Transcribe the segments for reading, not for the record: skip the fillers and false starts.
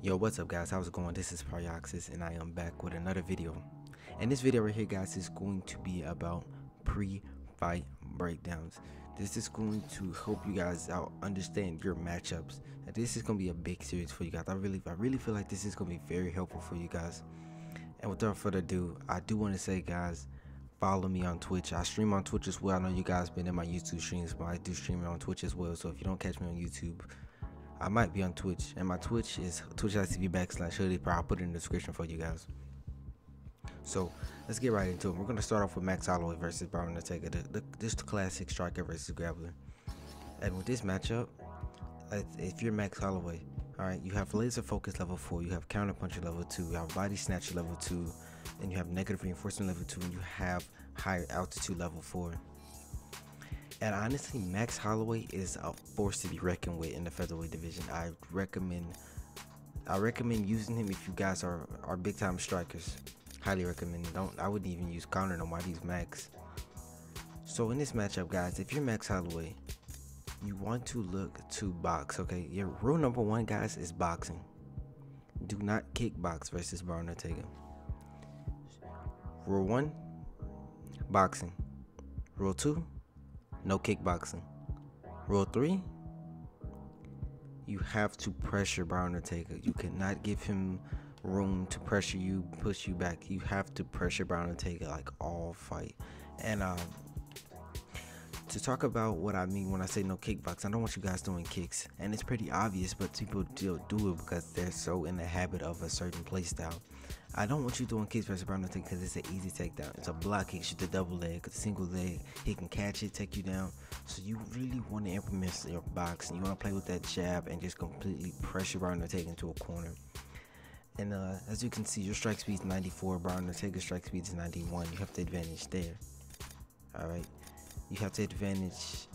Yo, what's up guys, how's it going? This is Pryoxis and I am back with another video. And this video right here guys is going to be about pre-fight breakdowns. This is going to help you guys out understand your matchups. And this is going to be a big series for you guys. I really feel like this is going to be very helpful for you guys. And without further ado, I do want to say guys, follow me on Twitch. I stream on Twitch as well. I know you guys been in my YouTube streams, but I do stream it on Twitch as well. So if you don't catch me on YouTube, I might be on Twitch, and my Twitch is twitch.tv/hoodie. I'll put it in the description for you guys. So let's get right into it. We're gonna start off with Max Holloway versus Ortega, this classic striker versus grappler. And with this matchup, if you're Max Holloway, all right, you have laser focus level 4, you have counter puncher level 2, you have body snatcher level 2, and you have negative reinforcement level 2, and you have higher altitude level 4. And honestly, Max Holloway is a force to be reckoned with in the featherweight division. I recommend using him if you guys are big time strikers. Highly recommend. I wouldn't even use counter no more. He's Max. So in this matchup, guys, if you're Max Holloway, you want to look to box. Okay, your rule number 1, guys, is boxing. Do not kickbox versus Ortega. Rule 1, boxing. Rule 2, no kickboxing. Rule 3, you have to pressure Ortega. You cannot give him room to pressure you, push you back. You have to pressure Ortega like all fight. And to talk about what I mean when I say no kickbox, I don't want you guys doing kicks. And it's pretty obvious, but people still do it because they're so in the habit of a certain play style. I don't want you doing kicks versus Ortega because it's an easy takedown. It's a block kick, shoot the double leg, a single leg. He can catch it, take you down. So you really want to implement your boxing. You want to play with that jab and just completely pressure Ortega into a corner. And as you can see, your strike speed is 94, Ortega's strike speed is 91. You have the advantage there. Alright. You have the advantage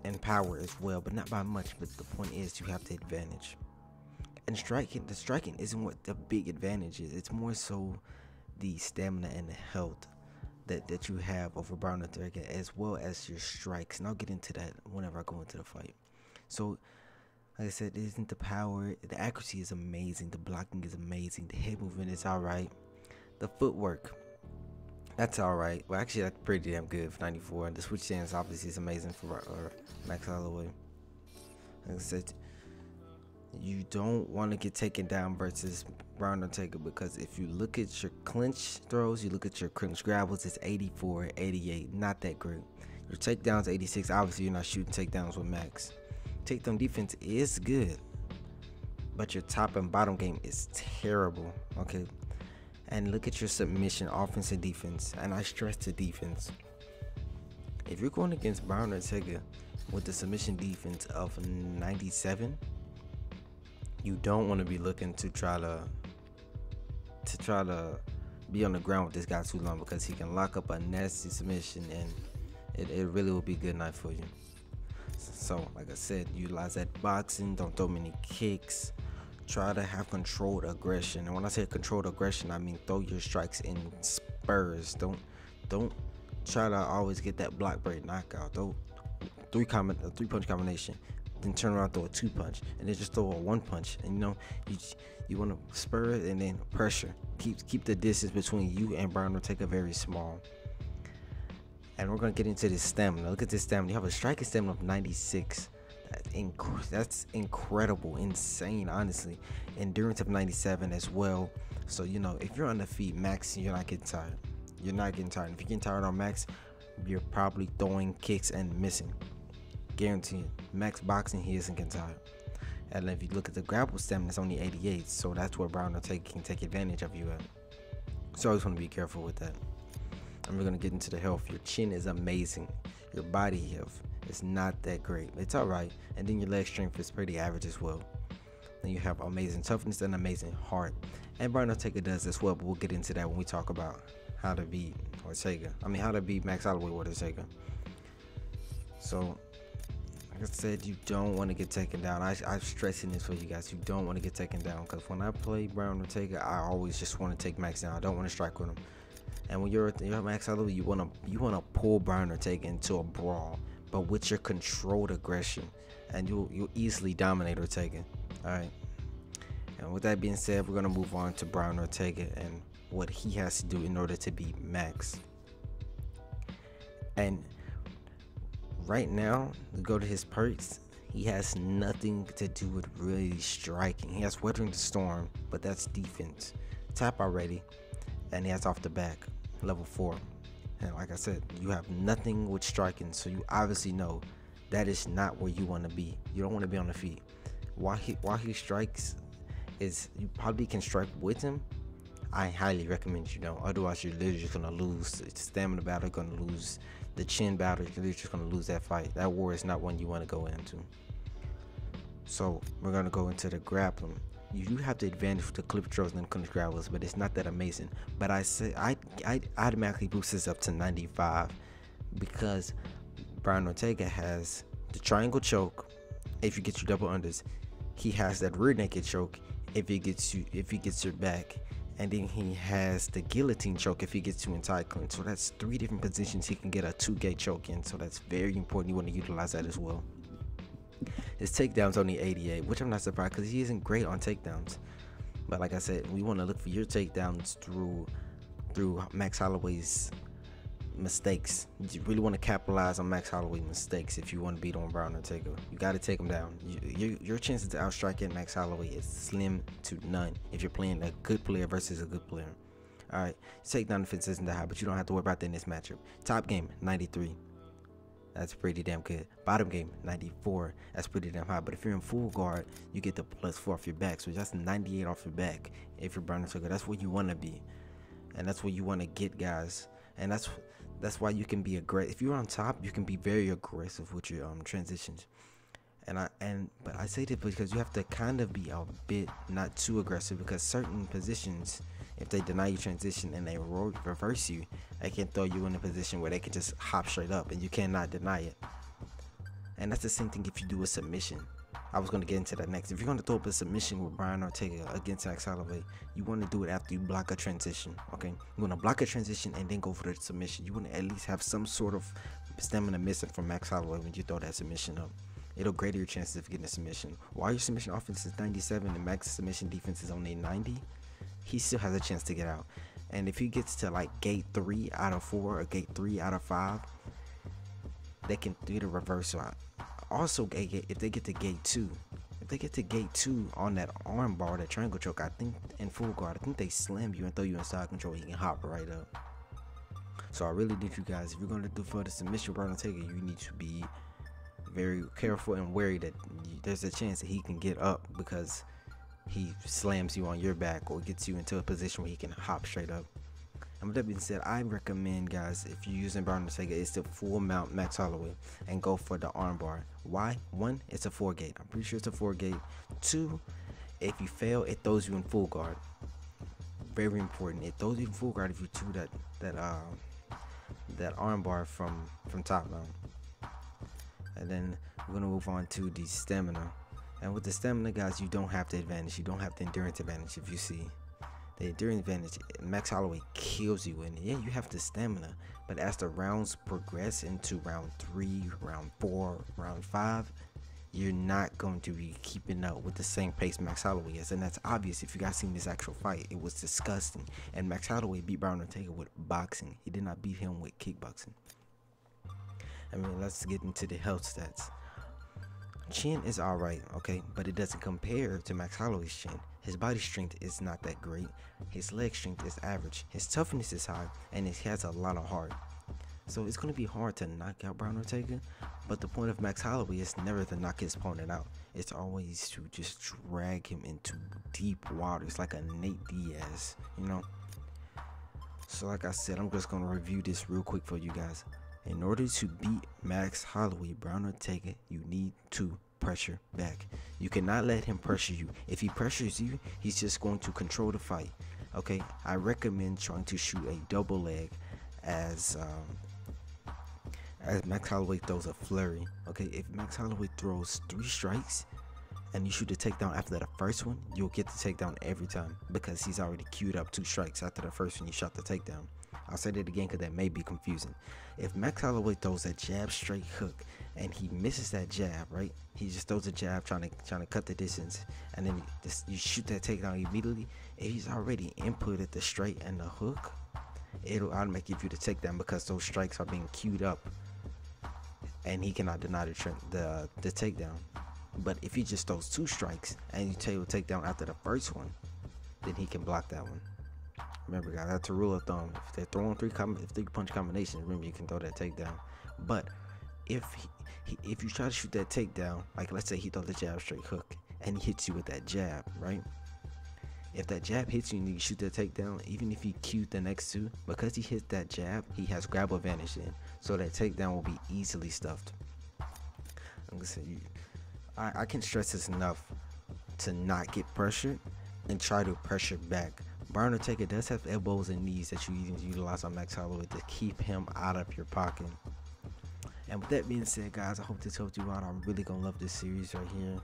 in power as well, but not by much. But the point is, you have the advantage. And the striking isn't what the big advantage is. It's more so the stamina and the health that you have over Ortega, as well as your strikes. And I'll get into that whenever I go into the fight. So, like I said, it isn't the power. The accuracy is amazing. The blocking is amazing. The head movement is alright. The footwork, that's alright. Well, actually, that's pretty damn good for 94. And the switch stance obviously is amazing for Max Holloway. Like I said, you don't want to get taken down versus Ortega, because if you look at your clinch throws, you look at your clinch grabbles, it's 84, 88, not that great. Your takedowns 86. Obviously, you're not shooting takedowns with Max. Takedown defense is good, but your top and bottom game is terrible. Okay, and look at your submission, offense and defense, and I stress the defense. If you're going against Ortega with the submission defense of 97, you don't want to be looking to try to be on the ground with this guy too long, because he can lock up a nasty submission and it really will be a good night for you. So like I said, utilize that boxing, don't throw many kicks, try to have controlled aggression. And when I say controlled aggression, I mean throw your strikes in spurs. Don't try to always get that block break knockout. Throw three punch combination, then turn around, throw a 2-punch, and then just throw a 1-punch. And you know, you want to spur it and then pressure. Keep the distance between you and Ortega very small. And we're gonna get into this stamina. Look at this stamina. You have a striking stamina of 96. That's incredible, insane, honestly. Endurance of 97 as well. So you know, if you're on the feet, Max, you're not getting tired. You're not getting tired. If you're getting tired on Max, you're probably throwing kicks and missing. Guaranteed. Max boxing, he isn't getting tired. And if you look at the grapple stamina, it's only 88. So that's where Ortega can take advantage of you at. So I just want to be careful with that. And we're going to get into the health. Your chin is amazing. Your body health is not that great. It's alright. And then your leg strength is pretty average as well. Then you have amazing toughness and amazing heart. And Ortega does as well, but we'll get into that when we talk about how to beat Ortega. How to beat Max Holloway with Ortega. So, like I said, you don't want to get taken down. I'm stressing this for you guys. You don't want to get taken down, because when I play Ortega, I always just want to take Max down. I don't want to strike with him. And when you're Max Holloway, you wanna pull Ortega into a brawl, but with your controlled aggression, and you'll easily dominate Ortega. All right. And with that being said, we're gonna move on to Brian Ortega and what he has to do in order to beat Max. And right now, to go to his perks, he has nothing to do with really striking. He has Weathering the Storm, but that's defense. Tap already, and he has Off the Back, level 4. And like I said, you have nothing with striking, so you obviously know that is not where you want to be. You don't want to be on the feet. While he strikes, is you probably can strike with him. I highly recommend you don't. Otherwise, you're literally just gonna lose the stamina battle. You're gonna lose the chin battle. You're just gonna lose that fight. That war is not one you want to go into. So we're gonna go into the grappling. You do have the advantage with the clip throws and clinch grapplers, but it's not that amazing. But I say I automatically boost this up to 95 because Brian Ortega has the triangle choke. If you get your double unders, he has that rear naked choke. If he gets your back, and then he has the guillotine choke if he gets you in tie clinch. So that's 3 different positions he can get a 2-gate choke in. So that's very important. You want to utilize that as well. His takedown's only 88, which I'm not surprised because he isn't great on takedowns. But like I said, we want to look for your takedowns through Max Holloway's mistakes. You really want to capitalize on Max Holloway's mistakes if you want to beat on Brian Ortega. You got to take him down. Your chances to outstrike at Max Holloway is slim to none if you're playing a good player versus a good player. Alright, takedown defense isn't that high, but you don't have to worry about that in this matchup. Top game, 93. That's pretty damn good. Bottom game, 94. That's pretty damn high. But if you're in full guard, you get the +4 off your back. So that's 98 off your back if you're Brian Ortega. That's where you want to be. And that's where you want to get guys. And that's why you can be aggressive. If you're on top, you can be very aggressive with your transitions. But I say this because you have to kind of be a bit not too aggressive, because certain positions, if they deny you transition and they reverse you, they can throw you in a position where they can just hop straight up and you cannot deny it. And that's the same thing if you do a submission. I was going to get into that next. If you're going to throw up a submission with Brian Ortega against Max Holloway, you want to do it after you block a transition, okay? You want to block a transition and then go for the submission. You want to at least have some sort of stamina missing from Max Holloway when you throw that submission up. It'll greater your chances of getting a submission. While your submission offense is 97 and Max's submission defense is only 90, he still has a chance to get out. And if he gets to like gate 3 out of 4 or gate 3 out of 5, they can do the reversal. Also, if they get to gate 2, on that arm bar, that triangle choke, I think in full guard, I think they slam you and throw you in side control. You can hop right up. So I really need you guys, if you're going to do for the submission Brian Ortega, you need to be very careful and wary that there's a chance that he can get up because he slams you on your back or gets you into a position where he can hop straight up. And with that being said, I recommend, guys, if you're using Brian Ortega, is to full mount Max Holloway and go for the armbar. Why? 1, it's a 4-gate. I'm pretty sure it's a 4-gate. 2, if you fail, it throws you in full guard. Very important. It throws you in full guard if you do that armbar from top down. And then we're gonna move on to the stamina. And with the stamina, guys, you don't have the advantage. You don't have the endurance advantage. If you see the endurance advantage, Max Holloway kills you in it. Yeah, you have the stamina, but as the rounds progress into round 3, round 4, round 5, you're not going to be keeping up with the same pace Max Holloway is. And that's obvious if you guys seen this actual fight. It was disgusting. And Max Holloway beat Brian Ortega with boxing. He did not beat him with kickboxing. I mean, let's get into the health stats. Chin is alright, okay, but it doesn't compare to Max Holloway's chin. His body strength is not that great. His leg strength is average. His toughness is high, and he has a lot of heart. So it's going to be hard to knock out Brian Ortega, but the point of Max Holloway is never to knock his opponent out. It's always to just drag him into deep waters like a Nate Diaz, you know? So like I said, I'm just going to review this real quick for you guys. In order to beat Max Holloway, Brian Ortega, you need to pressure back. You cannot let him pressure you. If he pressures you, he's just going to control the fight. Okay, I recommend trying to shoot a double leg as Max Holloway throws a flurry. Okay, if Max Holloway throws 3 strikes and you shoot the takedown after the first one, you'll get the takedown every time because he's already queued up 2 strikes after the first one you shot the takedown. I'll say that again because that may be confusing. If Max Holloway throws a jab straight hook and he misses that jab, right? He just throws a jab trying to cut the distance, and then you shoot that takedown immediately. If he's already inputted the straight and the hook, it'll automatically give you the takedown because those strikes are being queued up, and he cannot deny the takedown. But if he just throws 2 strikes and you take a takedown after the first one, then he can block that one. Remember, guys, that's a rule of thumb. If they're throwing 3 punch combinations, remember, you can throw that takedown. But if you try to shoot that takedown, like let's say he throws the jab straight hook and he hits you with that jab, right? If that jab hits you and you shoot that takedown, even if he cued the next 2, because he hit that jab, he has grab advantage then. So that takedown will be easily stuffed. I'm gonna say, I can stress this enough to not get pressured and try to pressure back. Brian Ortega does have elbows and knees that you utilize on Max Holloway to keep him out of your pocket. And with that being said, guys, I hope this helped you out. I'm really gonna love this series right here.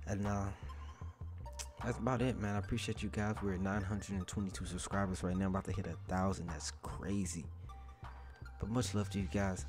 And that's about it, man. I appreciate you guys. We're at 922 subscribers right now. I'm about to hit 1,000. That's crazy. But much love to you guys.